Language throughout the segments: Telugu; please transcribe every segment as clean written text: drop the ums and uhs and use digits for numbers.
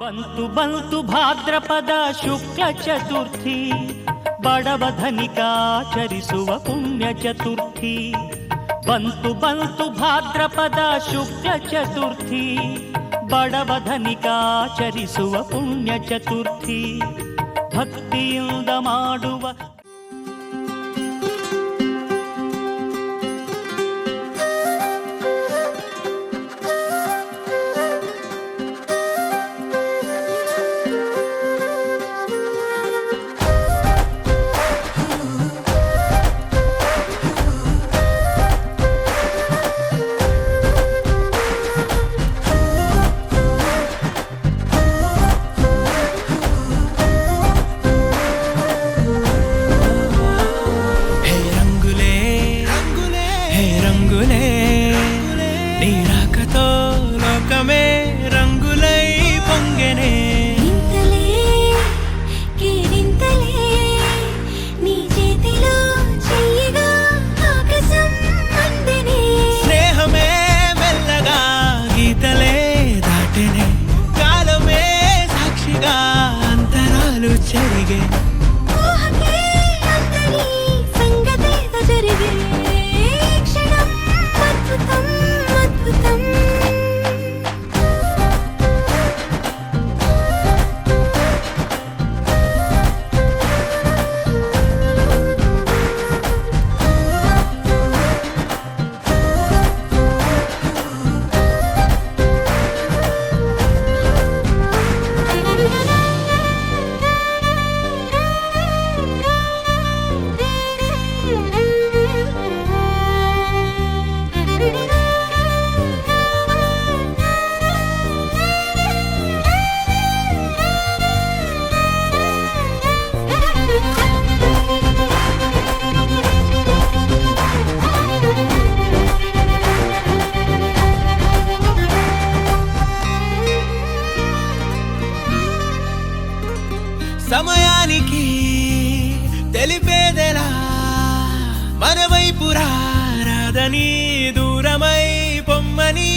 ಬಂತು ಬಂತು ಭಾದ್ರಪದ ಶುಕ್ಲ ಚತುರ್ಥಿ, ಬಡವಧನಿಕಾಚರಿಸುವ ಪುಣ್ಯ ಚತುರ್ಥಿ. ಬಂತು ಬಂತು ಭಾದ್ರಪದ ಶುಕ್ಲ ಚತುರ್ಥಿ, ಬಡವಧನಿಕಾಚರಿಸುವ ಪುಣ್ಯ ಚತುರ್ಥಿ. ಭಕ್ತಿಯಿಂದ ಮಾಡುವ సమయానికి తెలిపేదెలా, మన వైపు రాదని దూరమై పొమ్మని.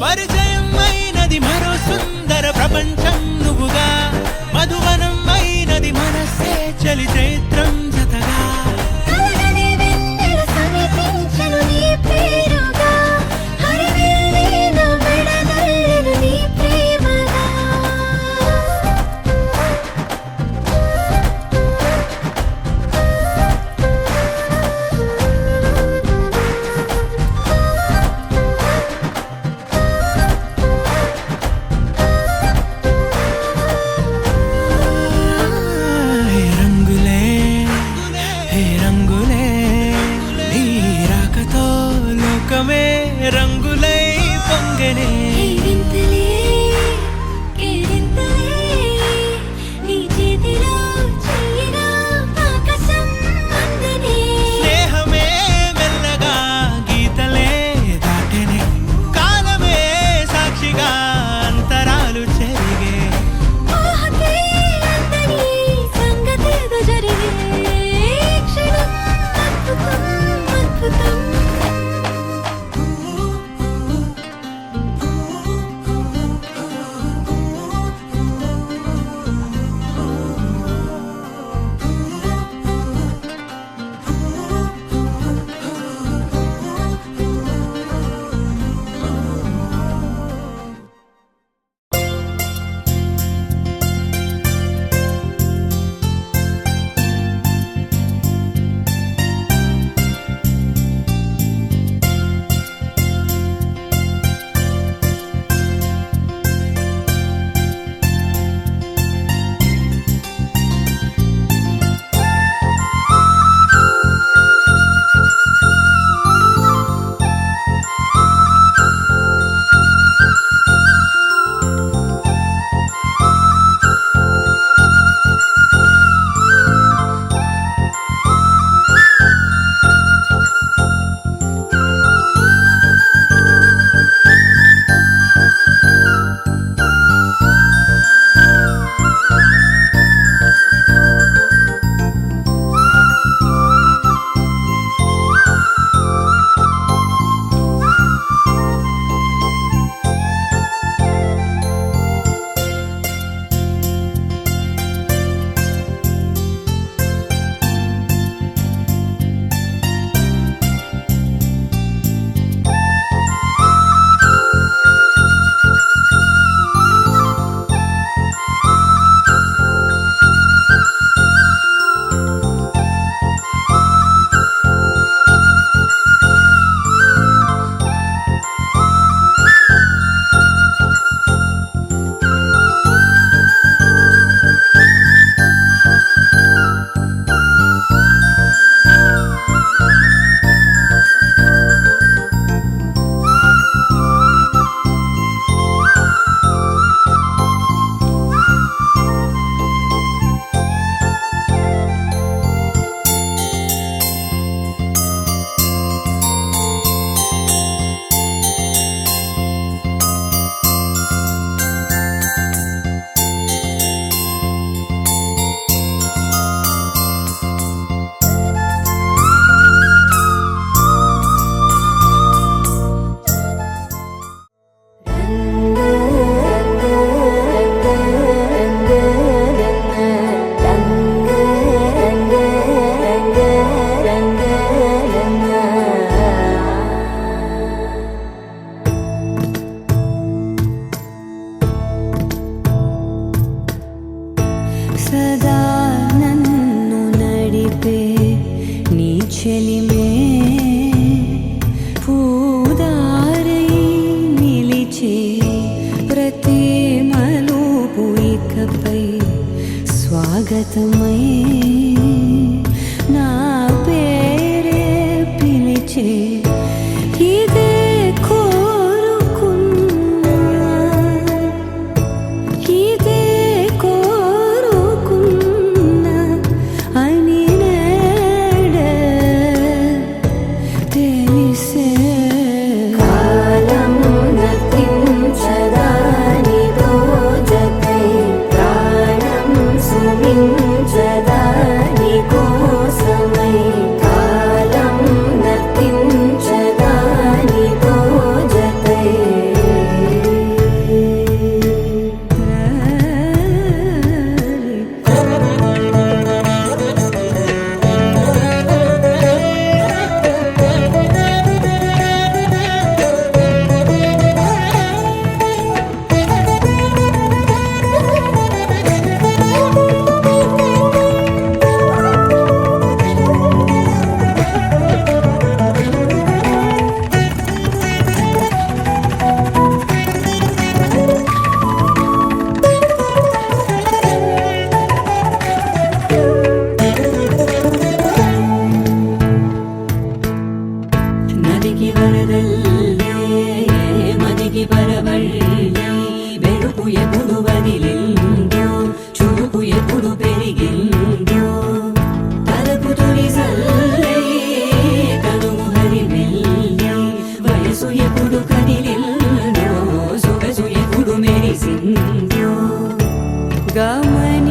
పరిచయం అయినది మరో సుందర ప్రపంచం నువ్వుగా, మధువనం అయినది మనసే చలి చైత్రం జతగా. రంగులై పొంగనే స్నేహమే మెల్లగా గీతలే దాటెనే, కాలమే సాక్షిగా అంతరాలు చెరిగే. చెలిమే పూదారై నిలిచే ప్రతి మలుపు ఇకపై స్వాగతమై నా పేరే పిలిచే ఇదే కోరుకున్నా ఇదే కోరుకున్నా అని నేడే తెలిసే కాలం నతించదానిదో జతై ప్రాణం సుమించదాని కోసమై కాలం నతించదానిదో జతై నదికి వరదల్లే మదికి పరవళ్ళే మెరుపు ఎప్పుడు వదిలిందో చురుకు ఎప్పుడు పెరిగిందో తలపు తొలి సల్లే కనుము హరిమెల్లే వయసు ఎప్పుడు కదిలిందో సొగసు ఎప్పుడు మెరిసిందో గమనించేలోగా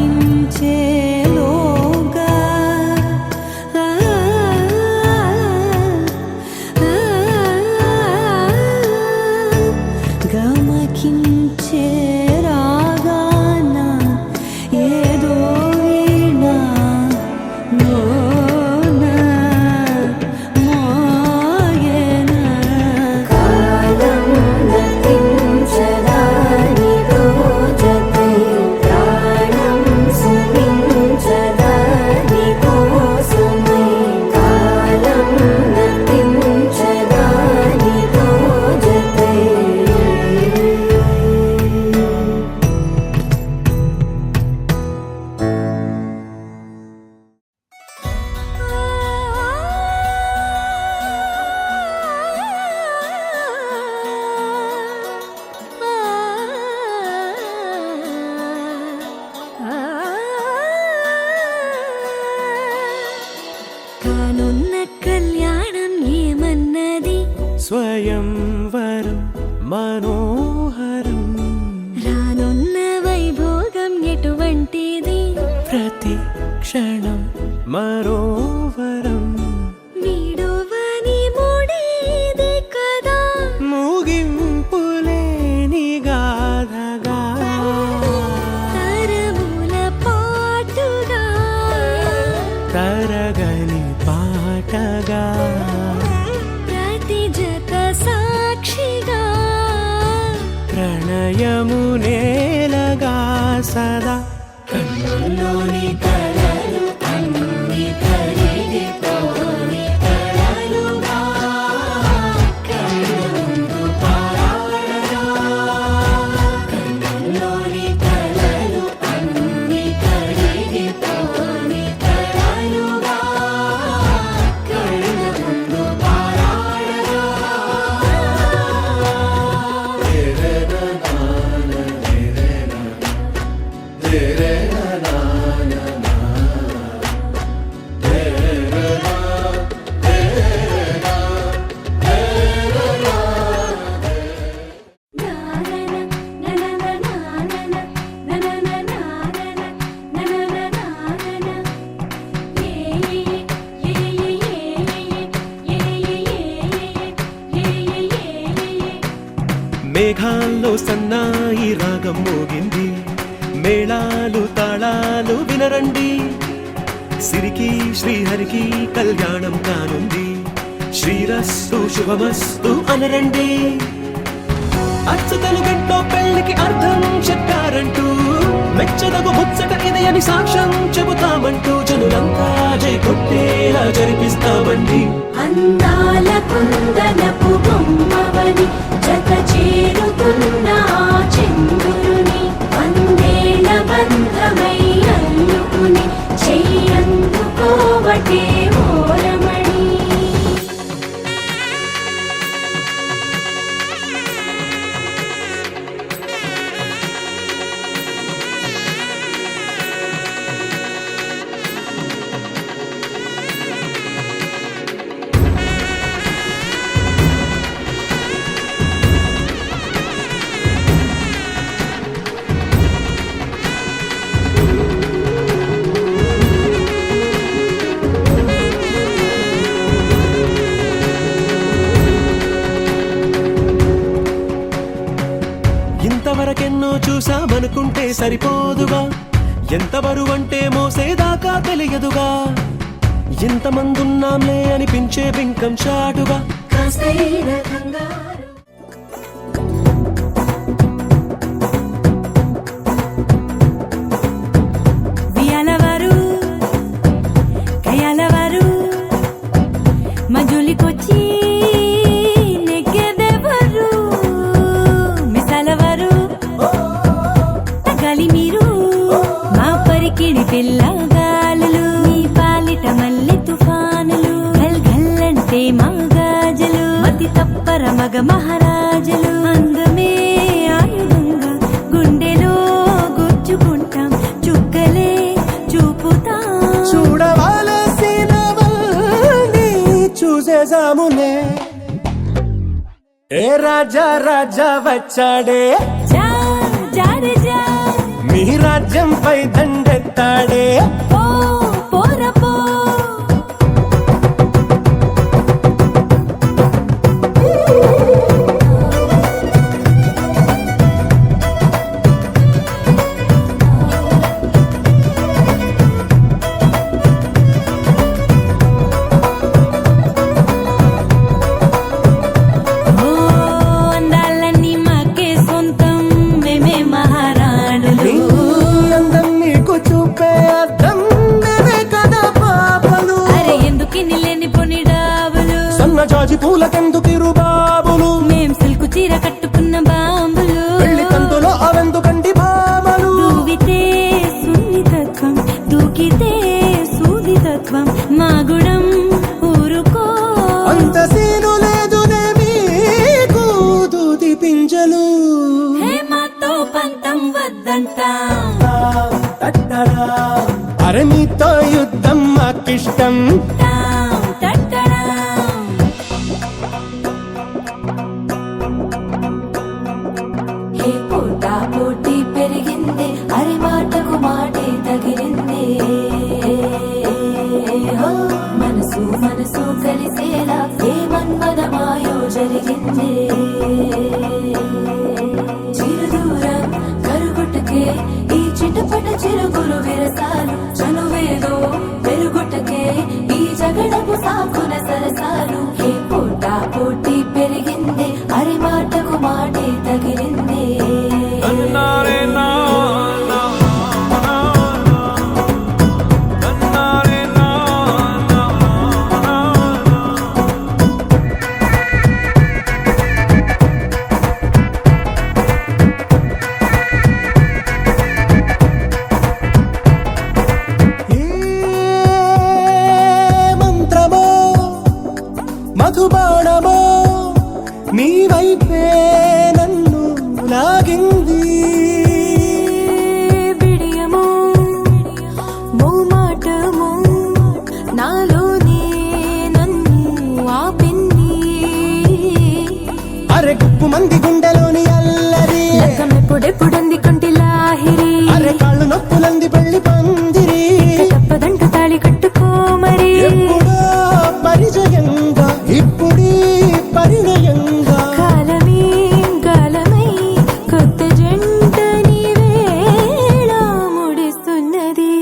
గమకించే రాగాన ఏదో వీణా మోనా మోయనా కాలం నతించదానిదో జతై ప్రాణం సుమించదాని కోసమై కాలం నతించదానిదో జతై కానున్న కళ్యాణం ఏమన్నది స్వయంవరం మనోహరం రానున్న వైభోగం ఎటువంటిది ప్రతి క్షణం మరోవరం వీడువని ముడిది కదా ముగింపులేని గాథగా తరముల పాటుగా తరగని పాటగా ప్రతి జత సాక్షిగా ప్రణయము నేలగా సదా కన్నుల్లోని కలలు అన్ని కరిగిపోని కలలుగా కన్నుందు పారాడగా కన్నుల్లోని కలలు అన్ని కరిగిపోని కలలుగా కన్నుందు పారాడగా మేఘాల్లో సన్నాయి రాగం మోగింది మేళాలు తాళాలు వినరండి సిరికి శ్రీహరికి కళ్యాణం కానుంది శ్రీరస్తు శుభమస్తు అనరండి అచ్చతలు గంటో పెళ్లికి అర్థం చెప్పారంటూ మెచ్చదగు ముచ్చట ఇది అని సాక్ష్యం చెబుతామంటూ జనులంతా జై కొట్టేలా జరిపిస్తామండి. అందాల కుందనపు బొమ్మవని జత చేరుతున్న ఆ చంద్రుని వందేళ్ల బంధమై అల్లుకుని చెయ్యందుకోవటే ఓరమణి. ఇంతవరకెన్నో చూసామనుకుంటే సరిపోదుగా, ఎంత బరువంటే మోసేదాకా తెలియదుగా, ఇంతమందున్నాంలే అనిపించే బింకం చాటుగా. కాస్తైన కంగారు వియాలవారు కయాలవారు మజులికొచ్చి నెగ్గెదెవరు మిసాలవారు తగాలి మీరు మా పరికిడి పిల్లగాలులు మీ పాలిట మల్లె తుఫానులు గల్ గల్లంటే మా గాజులు మతి తప్పర మగ మహారాజులు అందమే ఆయుధంగా గుండెలో గుచ్చుకుంటాం చుక్కలే చూపుతాం చూడవలసినవన్నీ చూసేసాములే, ఏ రాజా రాజా వచ్చాడే, జా జారే జా మీ రాజ్యంపై దండెత్తాడే. ఓ పోరపో ఓ అందాలన్నీ మాకే సొంతం మేమే మహారాణులు నీ అందం నీకు చూపే అర్థం మేమే కదా పాపలు. అరే ఎందుకిన్ని లేని పొని డాబులు సన్నజాజి పూలకెందుకిరు బాబులు, మేం సిల్కు చీర కట్టుకున్న బాంబులు పెళ్లి కందులో అవెందుకండి భామలు. దూవితే సున్నితత్వం దూకితే సూదితత్వం మా గుణం ఊరుకో అంత సీను లేదునే మీకు దూది పింజలు. హే మాతో పంతం వద్దంట అరే మీతో యుద్ధం మాకిష్టం. టాం టట్టడాం. హే పోటా పోటీ పెరిగింది అరి మాటకు మాటే తగిలింది హో, మనసు మనసు కలిసేలా ఏ మన్మదమాయో జరిగింది చిరుదూరం కరుగుటకే ఈ చిటపట చిరుగురు విరసాలు చనువేదో పెరుగుటకే ఈ జగడపు సాకున సరసాలు. హే పోటా పోటీ పెరిగింది అరి మాటకు మాటే తగిలింది ఏ మంత్రమో మధుబాణమో నీ వైపే నన్ను లాగింది. బిడియము మోమాటము నాలోనే నన్ను ఆపింది అరె గుప్పు మంది గుండెలోని అల్లరి, లగ్గమెప్పుడెప్పుడంది కంటి లాహిరి అరె కాళ్ళు నొప్పులంది పెళ్లి పందిరి. తప్పదంట తాళి కట్టుకో మరి ఎప్పుడో పరిచయంగా ఇప్పుడీ పరిణయంగా. కాలమే గాలమై కొత్త జంట నీవేళ ముడిస్తున్నది.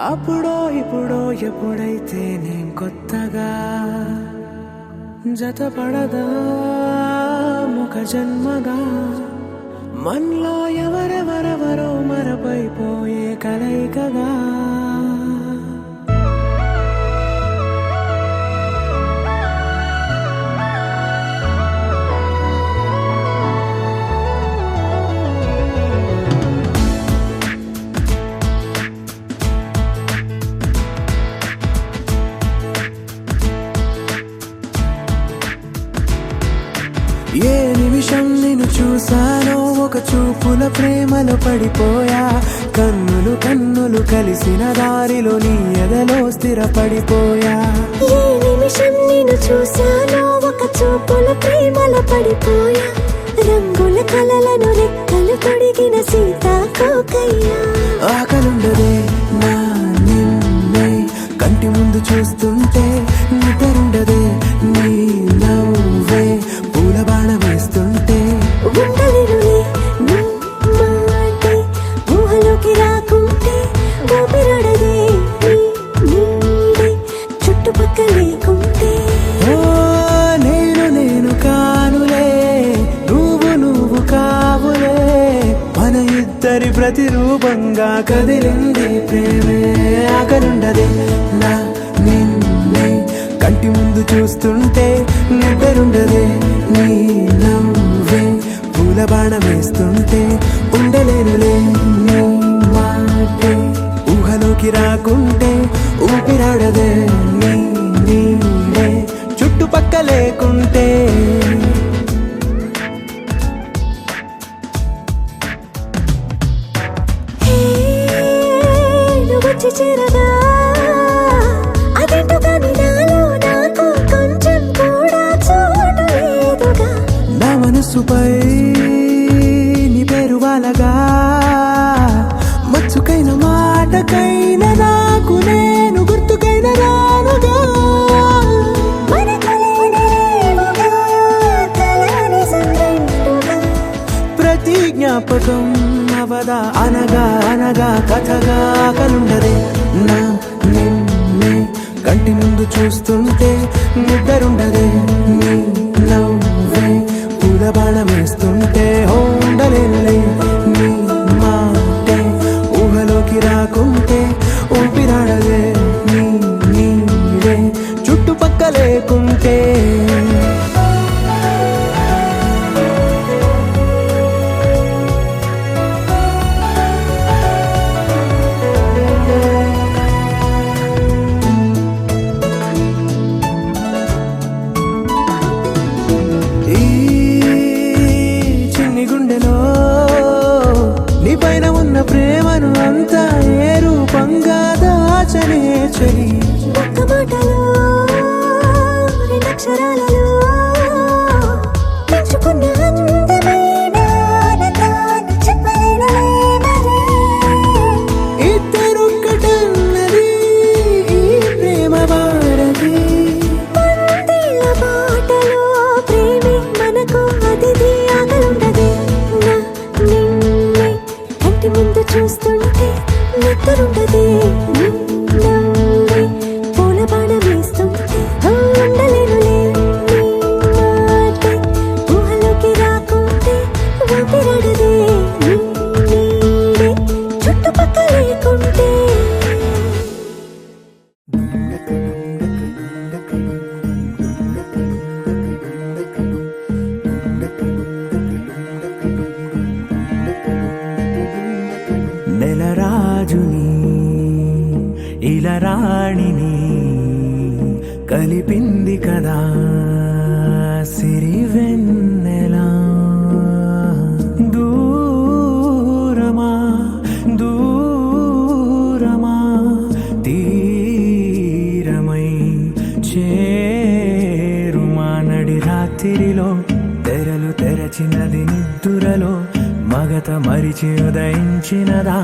అప్పుడో ఇప్పుడో ఎప్పుడైతే నేను కొత్తగా జతపడదా ముఖ జన్మగా మనలో ఎవరెవరెవరో మరపైపోయే కలయికగా ఏ నిమిషం నిన్ను చూసానో ఒక చూపుల ప్రేమలో పడిపోయా కన్నులు కన్నులు కలిసిన దారిలో నీ ఎదలో స్థిరపడిపోయా ఏ నిమిషం నేను చూశానో ఒక చూపుల ప్రేమలో పడిపోయా రంగుల కలలను రెక్కలు తొడిగిన సీతాకోకయ్యా ఆకలుండదే నా నిన్నే కంటి ముందు చూస్తుంటే నిద్రుండదే నీ నవ్వే పూల బాణ వేస్తుంటే ఉండలేనులే నీ మాటే ఊహలోకి రాకుంటే ఊపిరాడదే నీ నీడే చుట్టుపక్కల లేకుంటే ఓ నేను కానులే నువ్వు కావులే మన ఇద్దరి ప్రతిరూపంగా కదిలింది ప్రేమే ఆకలుండదే నా నిన్నే కంటి ముందు చూస్తుంటే నిద్రుండదే నీ నవ్వే పూల బాణ వేస్తుంటే ఉండలేనులే నీ మాటే ఊహలోకి రాకుంటే ఊపిరాడదే నీ నీడే చుట్టుపక్క లేకుంటే హే నువ్వు వచ్చి చేరగా అదేంటో కానీ నాలో నాకు కొంచెం కూడా చోటు లేదుగా నా మనసుపై నీ పేరు వాలగా మచ్చుకైన మాటకైన నాకు నేను గుర్తుకైన రానుగా మనకులేనిరేవుగా కలని సంగంటుగా ప్రతి జ్ఞాపకం అవదా అనగా అనగా కథగా కలుండదే నా నిన్నే కంటి ముందు చూస్తుంటే నిద్రుండదే నీ నవ్వే పూల బాణ వేస్తుంటే ఉండలేనులే నీ మాటే ఊహలోకి రాకుంటే ఊపిరాడదే నీ నీడే చుట్టుపక్క లేకుంటే ఈ చిన్ని గుండెలో నీ పైన ఉన్న ప్రేమను అంతా ఏ రూపంగా దాచనే చలి ఒక్క మాటలో రెండక్షరాలలో పెంచుకున్న అందమైన ఆనందాన్ని చెప్పలేనులే మరి. ఇద్దరొక్కటన్నది ఈ ప్రేమ భారతి పందిళ్ళ బాటలో ప్రేమే మనకు అతిథి ఆగలుండదే నా నిన్నే కంటి ముందు చూస్తుంటే నిద్రుండదే నీ నవ్వే పూల బాణ వేస్తుంటే ఉండలేనులే నీ మాటే ఊహలోకి రాకుంటే ఊపిరాడదే నీ నీడే చుట్టుపక్కల లేకుంటే నెలరాజుని ఇలా రాణిని కలిపింది కదా సిరివెన్నెలా దూరమా దూరమా తీరమై చేరుమా నడి రాత్రిలో తెరలు తెరచినది నిద్దురలో మగత మరిచి ఉదయించినదా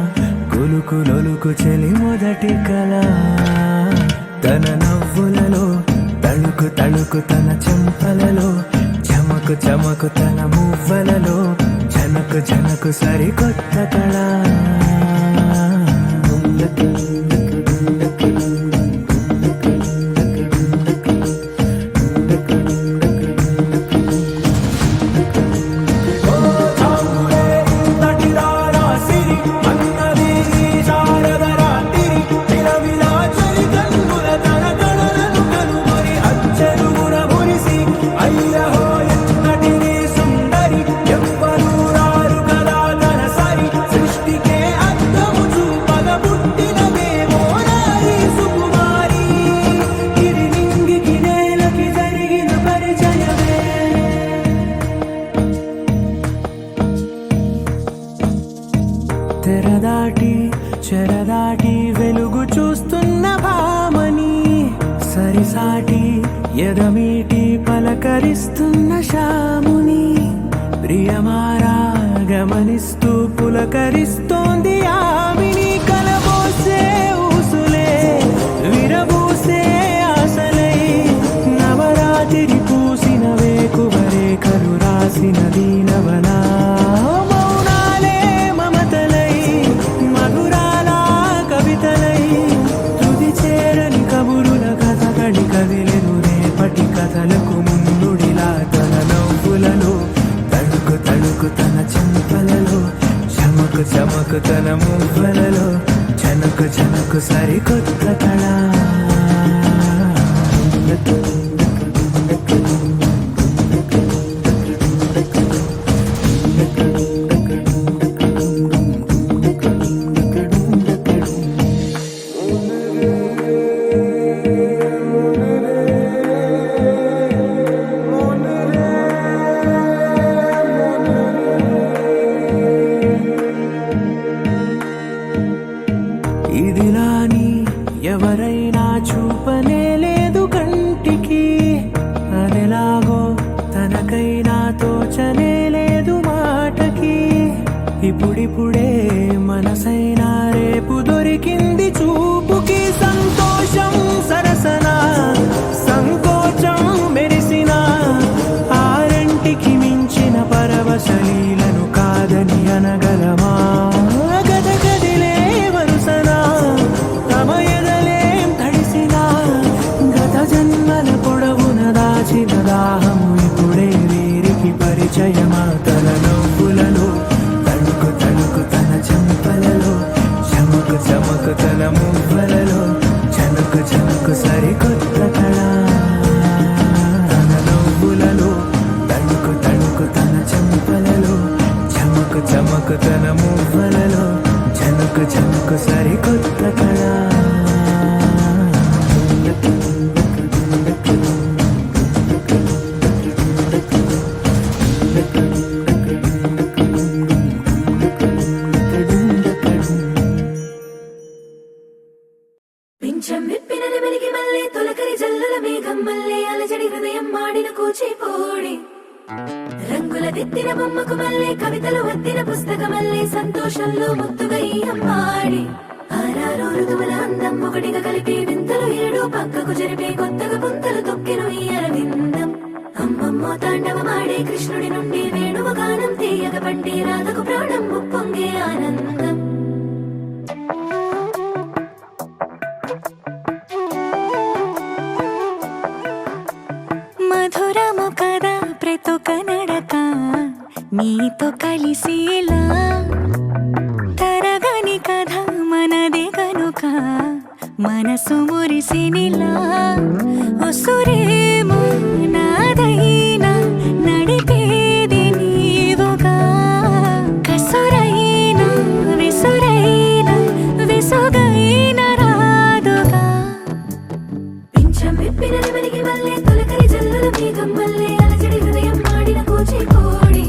కులుకు లొలుకు చెలి మొదటి కళ తన నవ్వులలో తళుకు తళుకు తన చెంపలలో చమకు చమకు తన మువ్వలలో జనకు జనకు సరికొత్త కళ తెరదాటి చెరదాటి వెలుగు చూస్తున్న భామని సరిసాటి ఎదమీటి పలకరిస్తున్న శాముని ప్రియమారా గమనిస్తూ పులకరిస్తోంది ఆవిని కలబోసే ఊసులే విరబూసే ఆశలై నవరాత్రి పూసిన వేకువరే కలు రాసిన దీనవనా కదిలెను రేపటి కథలకు ముందుడిలా తన నవ్వులలో తడుకు తడుకు తన చెంపలలో చమకు చమకు తన మువ్వలలో చనకు చనకు సరికొత్త కళ ఇదిలాని ఎవరైనా చూపనే లేదు కంటికి అదెలాగో తనకైనా తోచనే లేదు మాటకి ఇప్పుడిప్పుడే మనసైనా రేపు దొరికింది చూపుకి సంతోషం సరసన సంకోచం మెరిసిన ఆరంటికి మించిన పరవశలీలను కాదని అనగలమా దాచిన దాహము ఇప్పుడే వీరికి పరిచయమా తన నవ్వులలో తణుకు తణుకు తన చెంపలలో చమకు చమకు తన మువ్వలలో చనుకు చనుకు సరికొత్త కళ తన నవ్వులలో తణుకు తణుకు తన చెంపలలో చమకు చమకు తన మువ్వలలో చనుకు చనుకు సరికొత్త కళ పింఛం విప్పిన నెమలికి మళ్ళీ తొలకరి జల్లుల మేఘం మళ్ళీ అలజడి హృదయం మాడిన కూచిపోడి రంగుల దిద్దిన బొమ్మకు మళ్ళీ కవితలు వద్దిన పుస్తకమల్లే సంతోషంలో ముద్దుగా ఈ అమ్మాడి ఆరారు ఋతువుల అందం ఒకటిగా కలిపి వింతలు ఏడు పక్కకు జరిపే కొత్తగా పుంతలు తొక్కెను ఈ అరవిందం అమ్మమ్మో తాండవమాడే కృష్ణుడి నుండి వేణువ గానం తీయగ పండి రాధకు ప్రాణం ఉప్పొంగే ఆనందం మధురము కదా ప్రతొక నడక నీతో కలిసేలా తరగని కథ మనదే కనుక మనసు మురిసినిలా ఉసురేమో నాదైనా నడిపేది నీవుగా కసురైనా విసురైనా విసుగైన రాదుగా పింఛం విప్పిన నెమలికి మళ్ళీ తొలకరి జల్లుల మేఘం మళ్ళీ అలజడి హృదయం మాడిన కూచిపోడి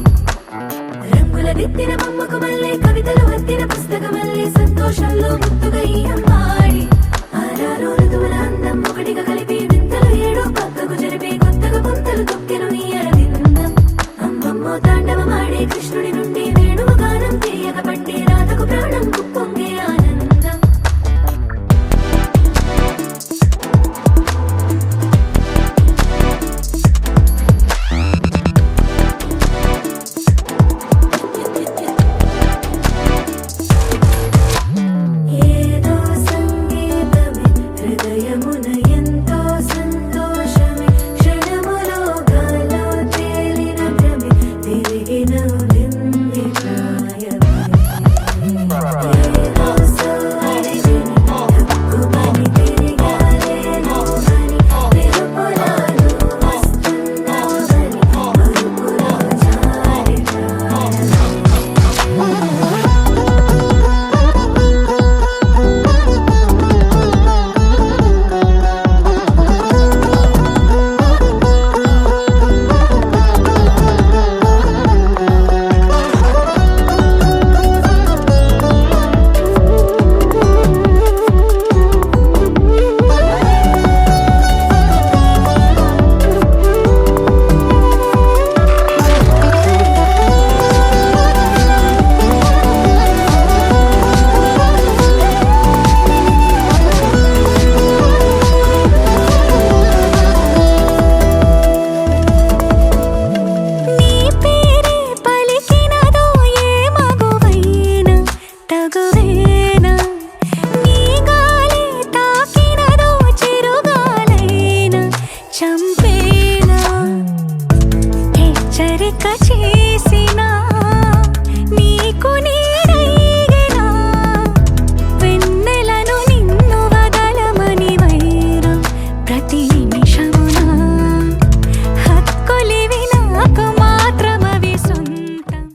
రంగుల దిద్దిన బొమ్మకు మళ్ళీ కవితలు వద్దిన పుస్తకమల్లే సంతోషంలో ముద్దుగా ఈ అమ్మాడి ఆరారు ఋతువుల అందం ఒకటిగా కలిపి వింతలు ఏడు పక్కకు జరిపే కొత్తగా పుంతలు తొక్కెను ఈ అరవిందం అమ్మమ్మో తాండవమాడే కృష్ణుడి నుండి వేణువ గానం తీయగ పండి రాధకు ప్రాణం ఉప్పొంగే ఆనందం ఏదో సంగీతమే చేసినా నీకు నేనైగనా వెన్నెలను నిన్ను వదలమని వైరా ప్రతి నిమిషమున హక్కులివి నాకు మాత్రమవి సొంతం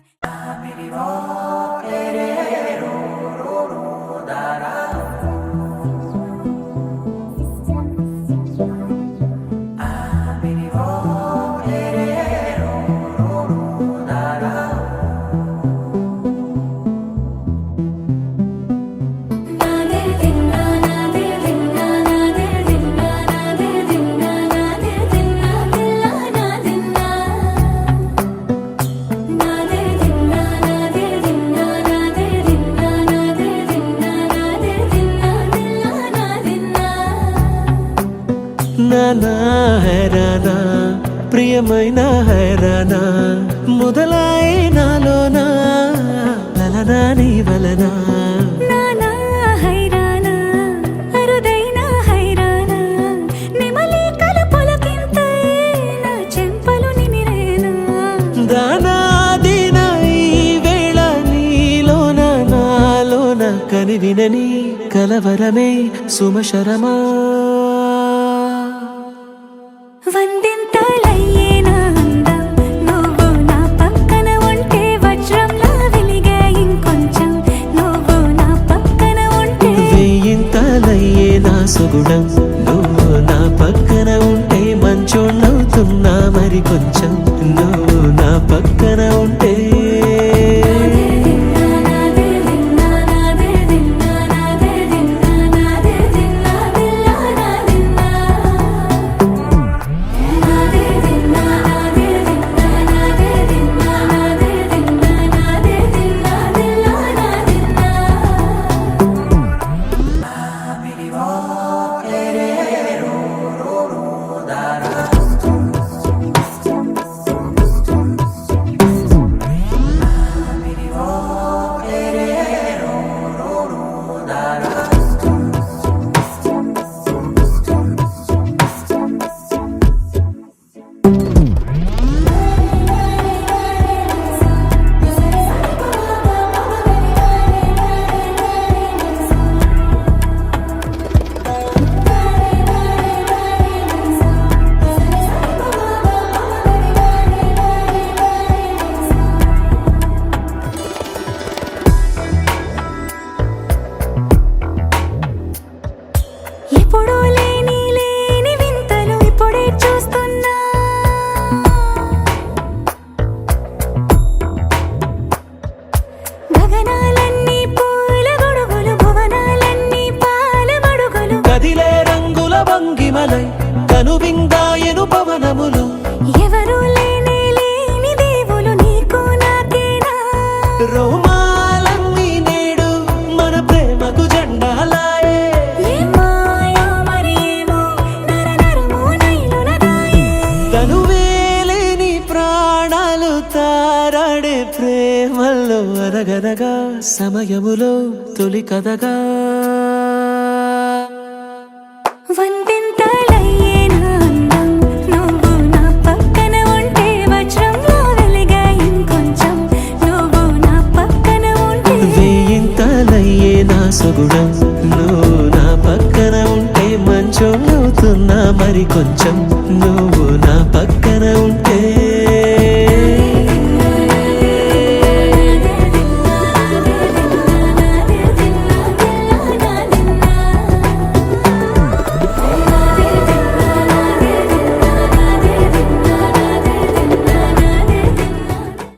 నానా హైరానా ప్రియమైన హైరానా మొదలాయి నాలోనా లలనా నీ వలనా నానా హైరానా అరుదైన హైరానా నెమలి కలుపులకింతై నా చెంపలు నిమిరేనా దానాదిన ఈ వేళ నీలోన నాలోన కనివినని కలవరమే సుమశరమా వందింతలయ్యేనా అందం నువ్వు నా పక్కన ఉంటే వజ్రంలా వెలిగే ఇంకొంచెం నువ్వు నా పక్కన ఉంటే వెయ్యింతలయ్యే నా సుగుణం నువ్వు నా పక్కన ఉంటే మంచోళ్ళవుతున్నా మరి కొంచెం నువ్వు నా పక్కన ఉంటే ఎప్పుడూ లేని లేని వింతలు ఇప్పుడే చూస్తున్నా గగనాలన్నీ పూల గొడుగులు భువనాలన్నీ పాల మడుగులు కదిలే రంగుల భంగిమలై కనువిందాయను పవనములు ఎవరూ లేని లేని దేవులు నీకు నాకేనా రోమాలన్నీ నేడు మన ప్రేమకు జెండాలాయే ఏ మాయో మరి ఏమో నరనరమో నైలునదాయే తనువేలేని ప్రాణాలు తారాడే ప్రేమల్లో అనగనగా సమయములో తొలి కథగా వందింతలయ్యేనా అందం నువ్వు నా పక్కన ఉంటే వజ్రంలా వెలిగే ఇంకొంచెం నువ్వు నా పక్కన ఉంటే వెయ్యింతలయ్యే నా సుగుణం నువ్వు నా పక్కన ఉంటే మంచోళ్ళవుతున్నా మరి కొంచెం నువ్వు